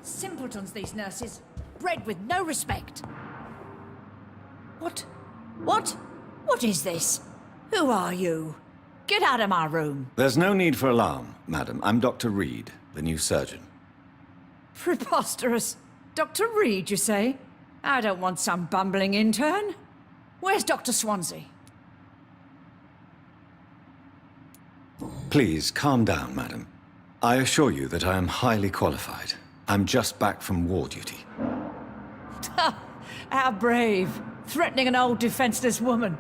Simpletons, these nurses. Bred with no respect. What? What is this? Who are you? Get out of my room. There's no need for alarm, madam. I'm Dr. Reid, the new surgeon. Preposterous. Dr. Reid, you say? I don't want some bumbling intern. Where's Dr. Swansea? Please, calm down, madam. I assure you that I am highly qualified. I'm just back from war duty. How brave. Threatening an old defenseless woman.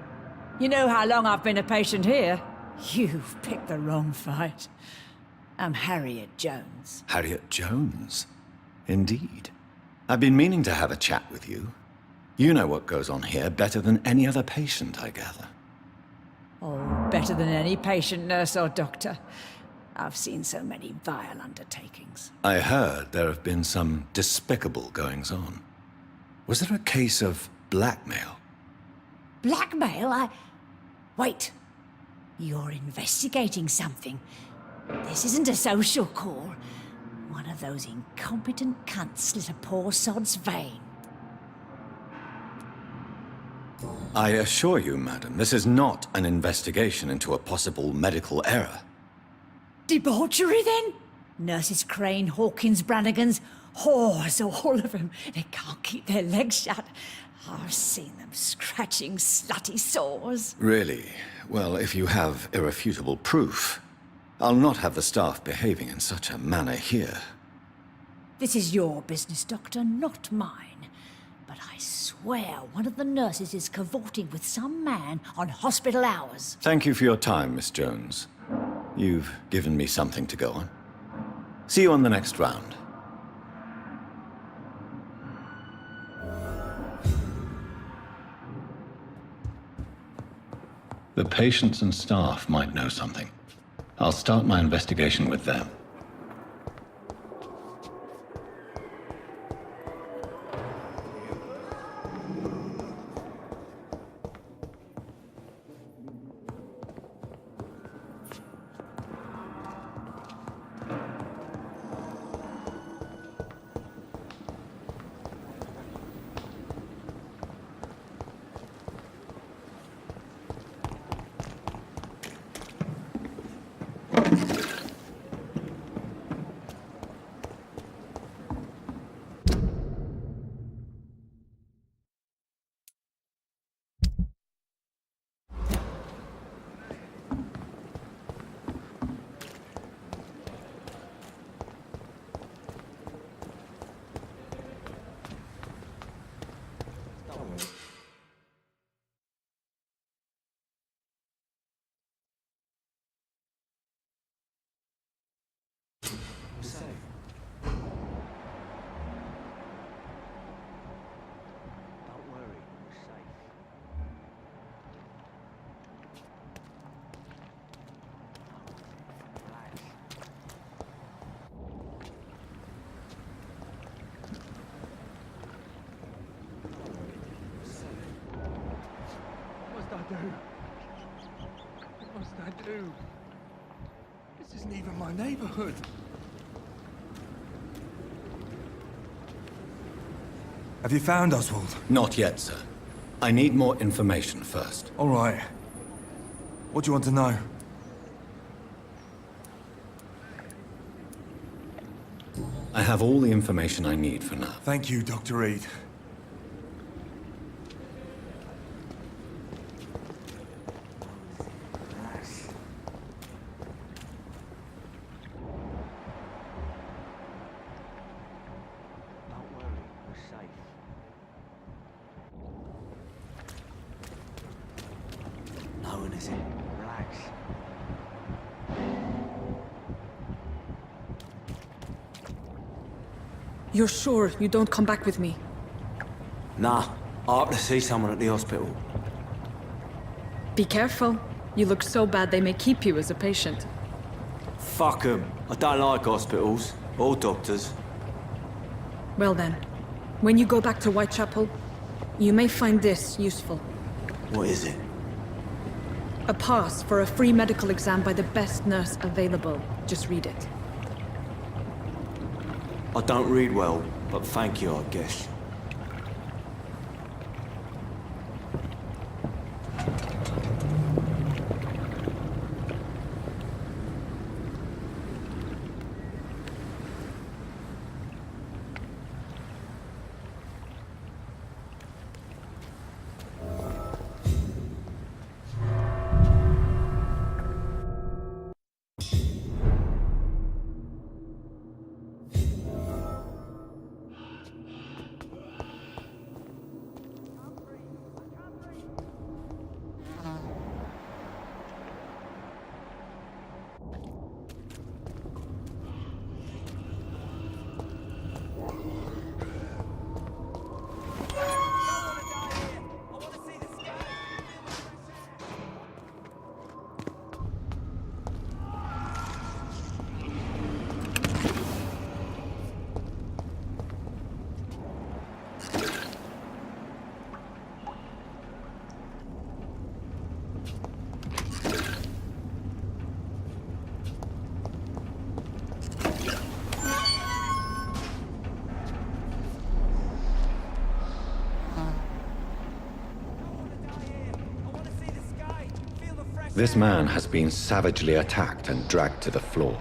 You know how long I've been a patient here? You've picked the wrong fight. I'm Harriet Jones. Harriet Jones? Indeed. I've been meaning to have a chat with you. You know what goes on here better than any other patient, I gather. Oh, better than any patient, nurse or doctor. I've seen so many vile undertakings. I heard there have been some despicable goings-on. Was there a case of blackmail? Blackmail? Wait. You're investigating something. This isn't a social call. One of those incompetent cunts slit a poor sod's vein. I assure you, madam, this is not an investigation into a possible medical error. Debauchery, then? Nurses Crane, Hawkins, Brannigans, whores, all of them. They can't keep their legs shut. I've seen them scratching slutty sores. Really? Well, if you have irrefutable proof, I'll not have the staff behaving in such a manner here. This is your business, Doctor, not mine. But I swear one of the nurses is cavorting with some man on hospital hours. Thank you for your time, Miss Jones. You've given me something to go on. See you on the next round. The patients and staff might know something. I'll start my investigation with them. What must I do? This isn't even my neighborhood. Have you found Oswald? Not yet, sir. I need more information first. All right. What do you want to know? I have all the information I need for now. Thank you, Dr. Reid. You're sure you don't come back with me? Nah, I have to see someone at the hospital. Be careful. You look so bad they may keep you as a patient. Fuck 'em. I don't like hospitals. Or doctors. Well then, when you go back to Whitechapel, you may find this useful. What is it? A pass for a free medical exam by the best nurse available. Just read it. I don't read well, but thank you, I guess. This man has been savagely attacked and dragged to the floor.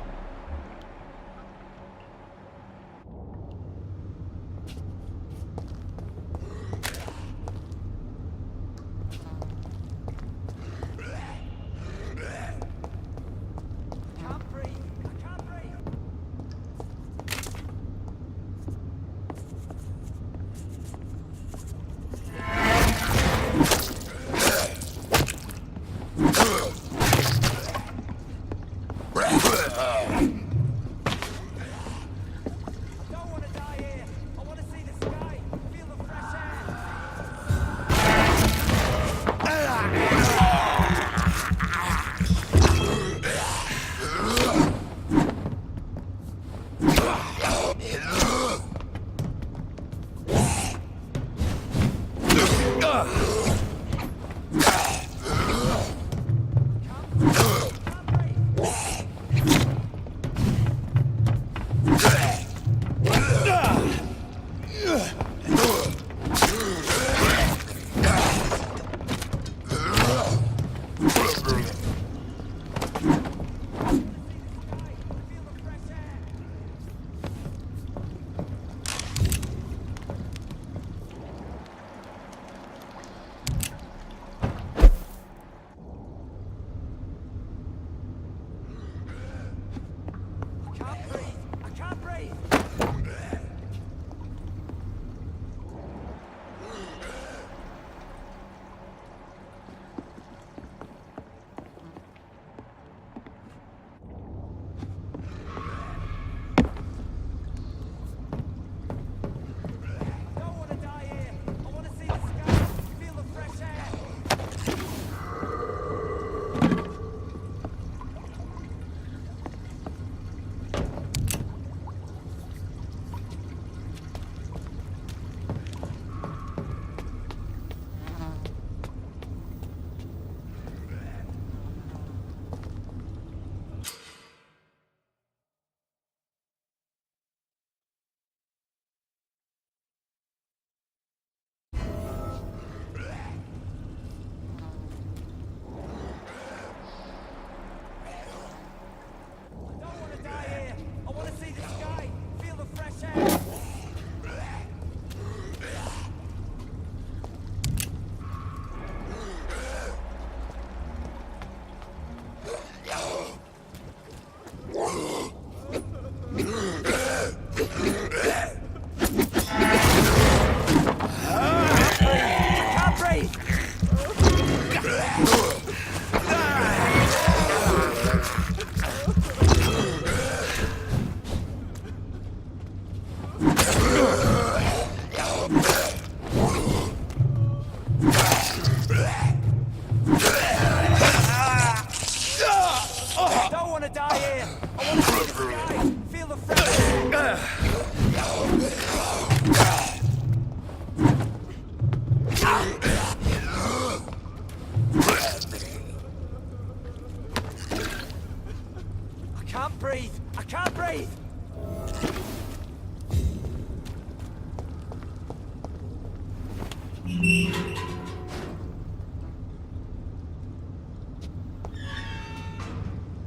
it!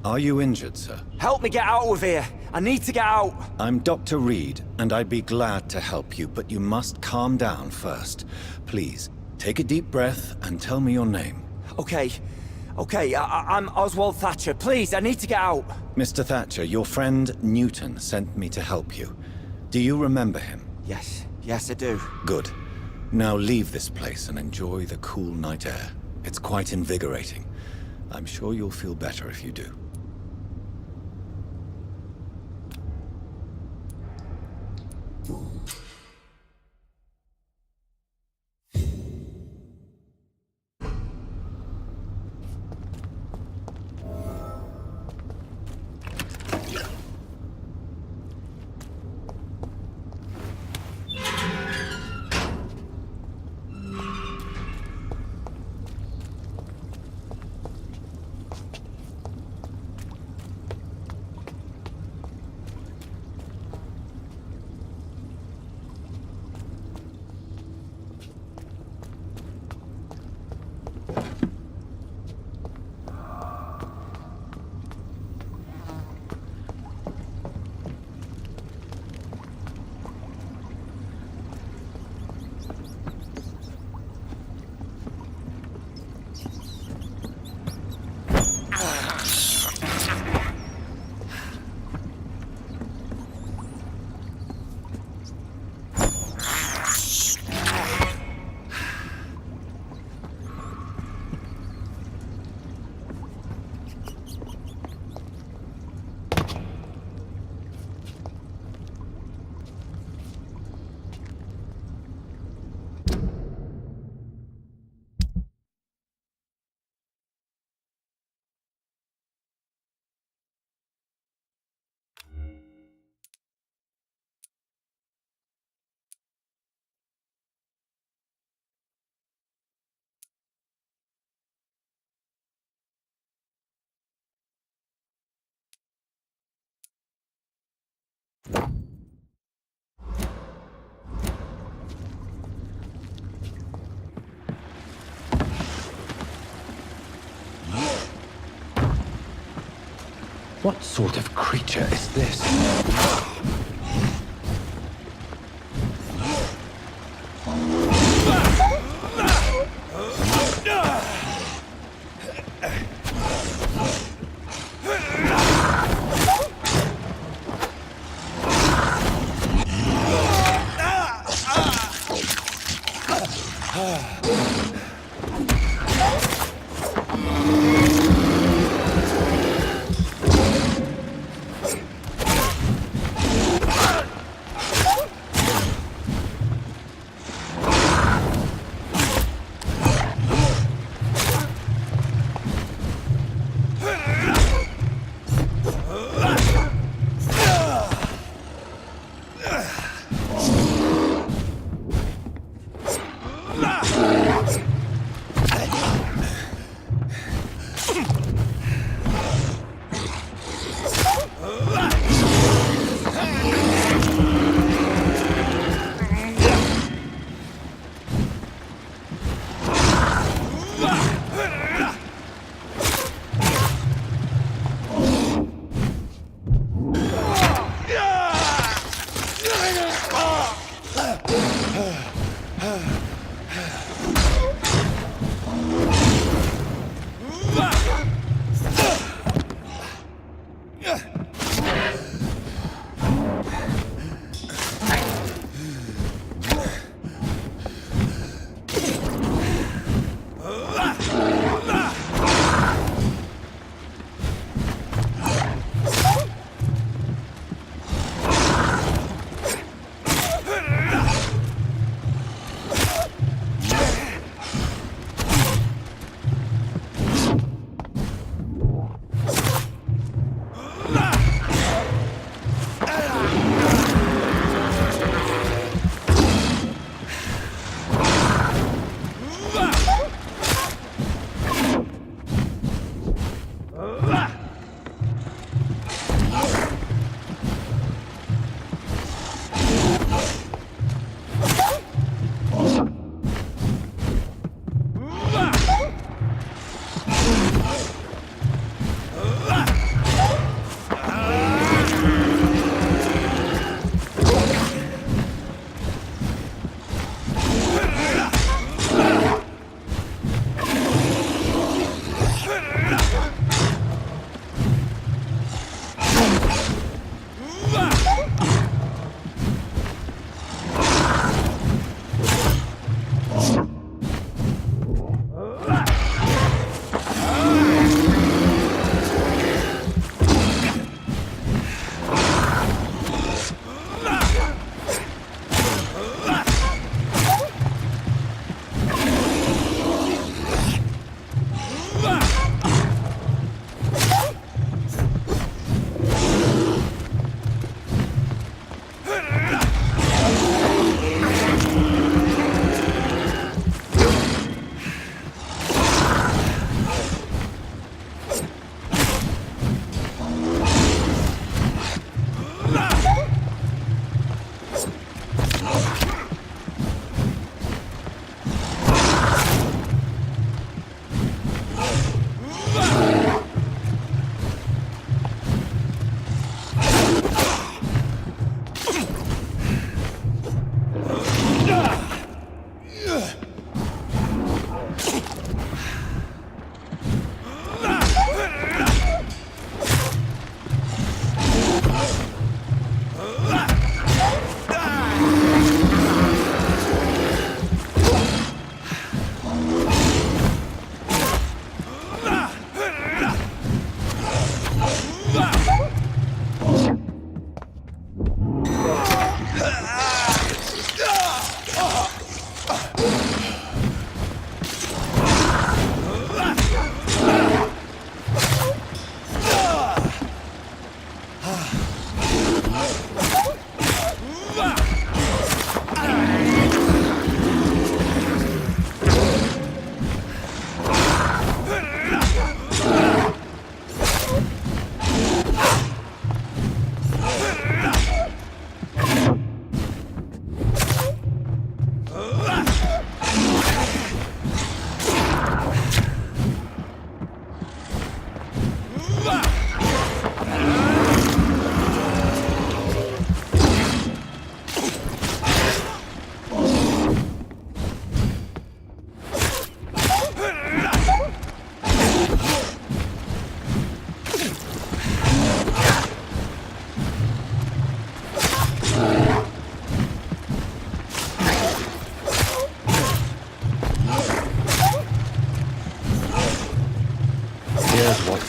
Are you injured, sir? Help me get out of here! I need to get out! I'm Dr. Reid, and I'd be glad to help you, but you must calm down first. Please, take a deep breath and tell me your name. Okay. I'm Oswald Thatcher. Please, I need to get out. Mr. Thatcher, your friend Newton sent me to help you. Do you remember him? Yes, I do. Good. Now leave this place and enjoy the cool night air. It's quite invigorating. I'm sure you'll feel better if you do. What sort of creature is this?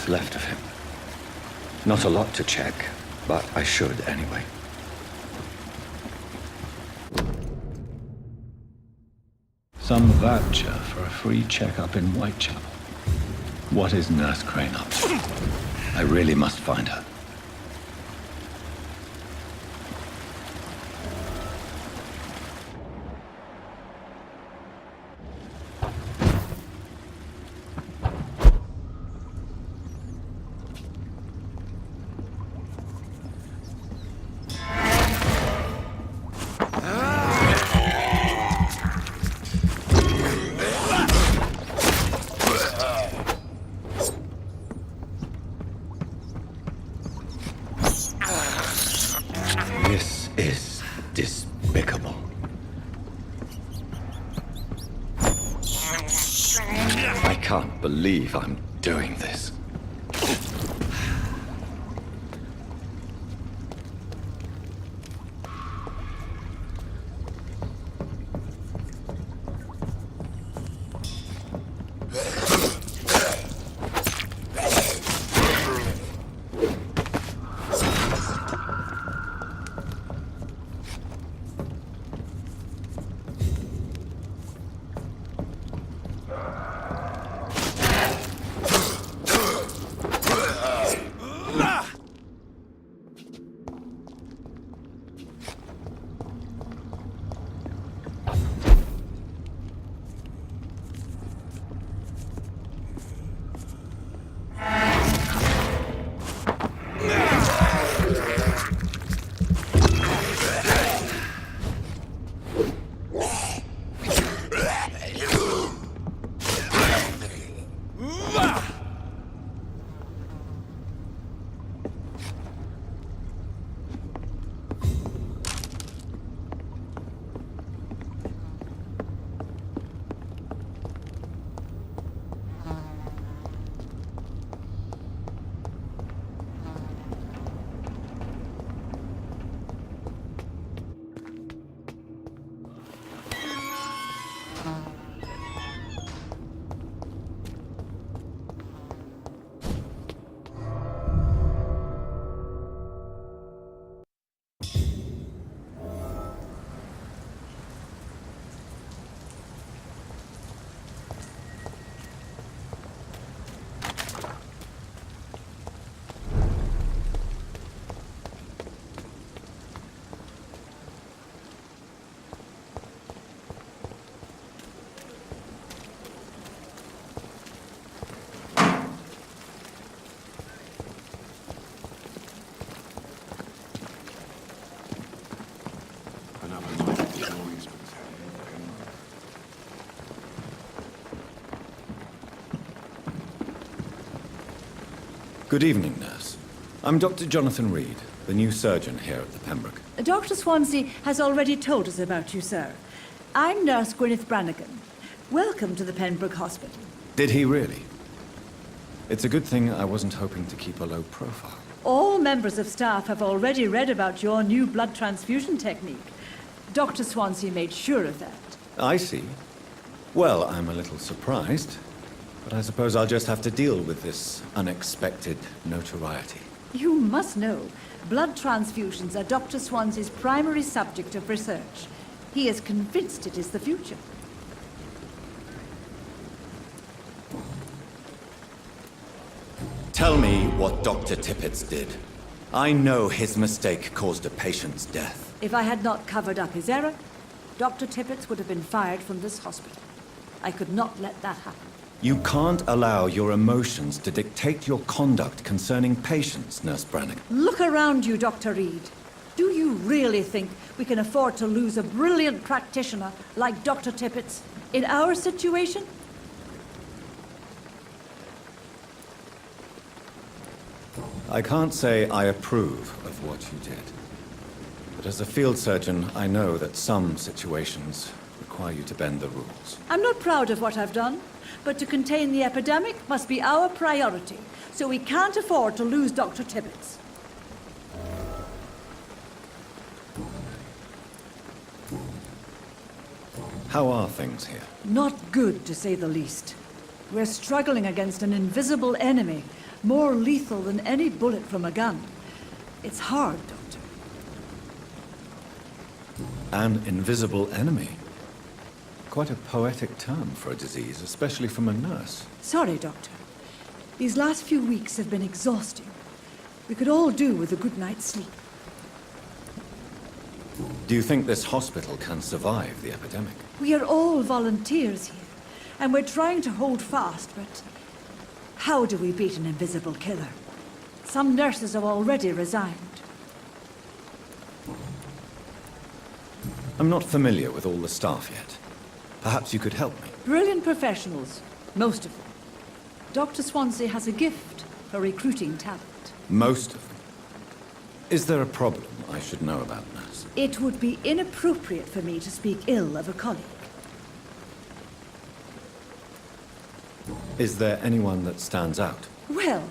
what's left of him. Not a lot to check, but I should anyway. Some voucher for a free checkup in Whitechapel. What is Nurse Crane up to? I really must find her. This is despicable. I can't believe I'm doing this. Good evening, nurse. I'm Dr. Jonathan Reid, the new surgeon here at the Pembroke. Dr. Swansea has already told us about you, sir. I'm Nurse Gwyneth Brannigan. Welcome to the Pembroke Hospital. Did he really? It's a good thing I wasn't hoping to keep a low profile. All members of staff have already read about your new blood transfusion technique. Dr. Swansea made sure of that. I see. Well, I'm a little surprised, but I suppose I'll just have to deal with this unexpected notoriety. You must know, blood transfusions are Dr. Swansea's primary subject of research. He is convinced it is the future. Tell me what Dr. Tippett did. I know his mistake caused a patient's death. If I had not covered up his error, Dr. Tippett would have been fired from this hospital. I could not let that happen. You can't allow your emotions to dictate your conduct concerning patients, Nurse Brannigan. Look around you, Dr. Reid. Do you really think we can afford to lose a brilliant practitioner like Dr. Tippett in our situation? I can't say I approve of what you did. But as a field surgeon, I know that some situations require you to bend the rules. I'm not proud of what I've done, but to contain the epidemic must be our priority, so we can't afford to lose Dr. Tippett. How are things here? Not good, to say the least. We're struggling against an invisible enemy, more lethal than any bullet from a gun. It's hard, Doctor. An invisible enemy. Quite a poetic term for a disease, especially from a nurse. Sorry, Doctor. These last few weeks have been exhausting. We could all do with a good night's sleep. Do you think this hospital can survive the epidemic? We are all volunteers here, and we're trying to hold fast, but how do we beat an invisible killer? Some nurses have already resigned. I'm not familiar with all the staff yet. Perhaps you could help me. Brilliant professionals, most of them. Dr. Swansea has a gift for recruiting talent. Most of them. Is there a problem I should know about, nurse? It would be inappropriate for me to speak ill of a colleague. Is there anyone that stands out? Well,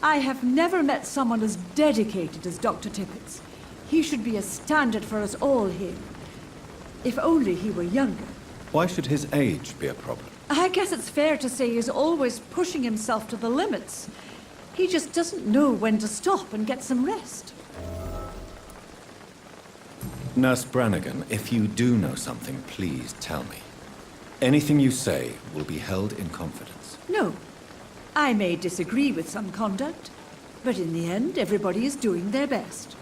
I have never met someone as dedicated as Dr. Tippett's. He should be a standard for us all here. If only he were younger. Why should his age be a problem? I guess it's fair to say he's always pushing himself to the limits. He just doesn't know when to stop and get some rest. Nurse Brannigan, if you do know something, please tell me. Anything you say will be held in confidence. No. I may disagree with some conduct, but in the end, everybody is doing their best.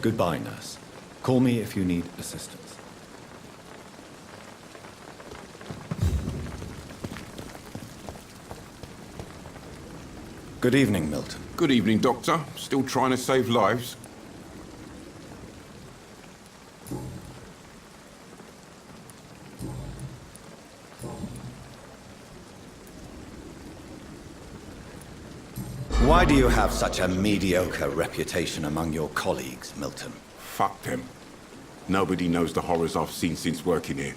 Goodbye, nurse. Call me if you need assistance. Good evening, Milton. Good evening, Doctor. Still trying to save lives? Why do you have such a mediocre reputation among your colleagues, Milton? Fuck them. Nobody knows the horrors I've seen since working here.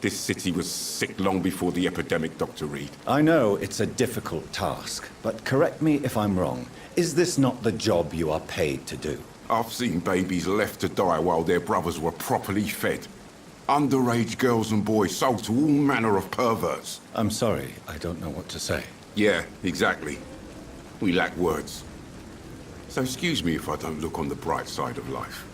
This city was sick long before the epidemic, Dr. Reid. I know it's a difficult task, but correct me if I'm wrong. Is this not the job you are paid to do? I've seen babies left to die while their brothers were properly fed. Underage girls and boys sold to all manner of perverts. I'm sorry, I don't know what to say. Yeah, exactly. We lack words. So excuse me if I don't look on the bright side of life.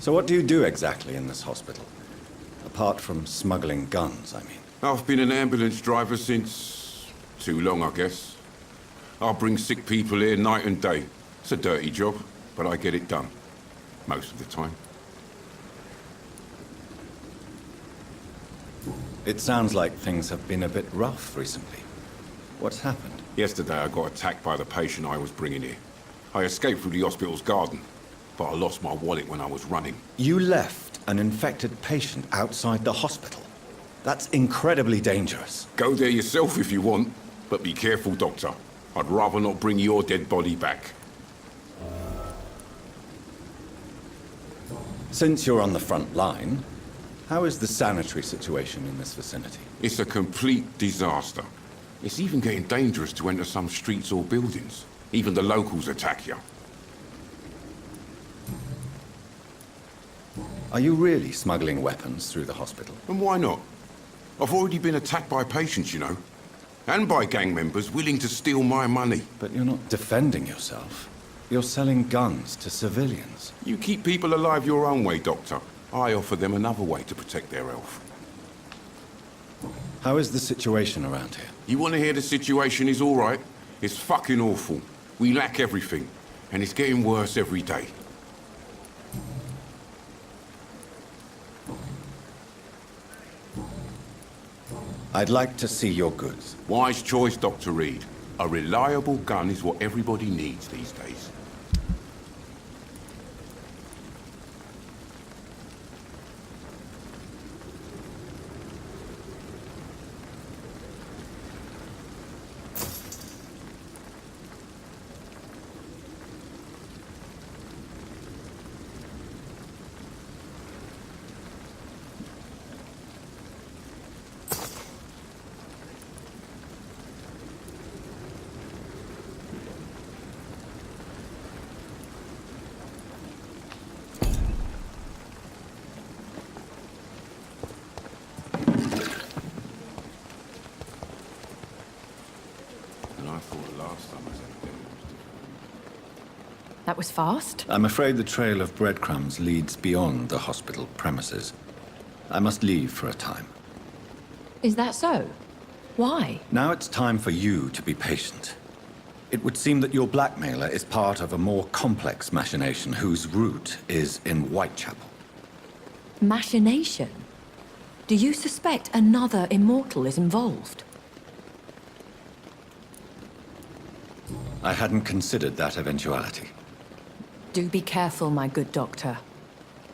So what do you do exactly in this hospital? Apart from smuggling guns, I mean. I've been an ambulance driver since... too long, I guess. I bring sick people here night and day. It's a dirty job, but I get it done. Most of the time. It sounds like things have been a bit rough recently. What's happened? Yesterday I got attacked by the patient I was bringing here. I escaped through the hospital's garden, but I lost my wallet when I was running. You left an infected patient outside the hospital? That's incredibly dangerous. Go there yourself if you want, but be careful, Doctor. I'd rather not bring your dead body back. Since you're on the front line, how is the sanitary situation in this vicinity? It's a complete disaster. It's even getting dangerous to enter some streets or buildings. Even the locals attack you. Are you really smuggling weapons through the hospital? And why not? I've already been attacked by patients, you know. And by gang members willing to steal my money. But you're not defending yourself. You're selling guns to civilians. You keep people alive your own way, Doctor. I offer them another way to protect their health. How is the situation around here? You want to hear the situation is all right? It's fucking awful. We lack everything. And it's getting worse every day. I'd like to see your goods. Wise choice, Dr. Reid. A reliable gun is what everybody needs these days. That was fast. I'm afraid the trail of breadcrumbs leads beyond the hospital premises. I must leave for a time. Is that so? Why? Now it's time for you to be patient. It would seem that your blackmailer is part of a more complex machination whose root is in Whitechapel. Machination? Do you suspect another immortal is involved? I hadn't considered that eventuality. Do be careful, my good doctor.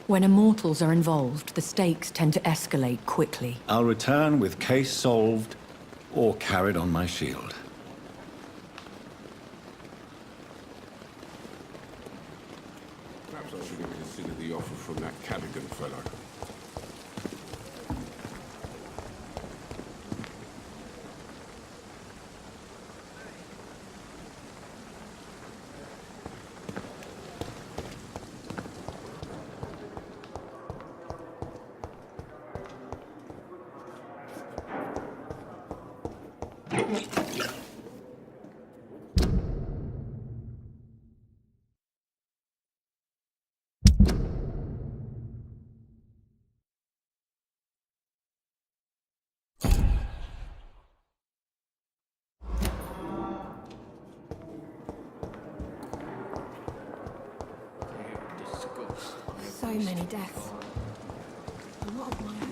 When immortals are involved, the stakes tend to escalate quickly. I'll return with case solved or carried on my shield. Perhaps I should have considered the offer from that Cadigan fellow. So many deaths. A lot of mine.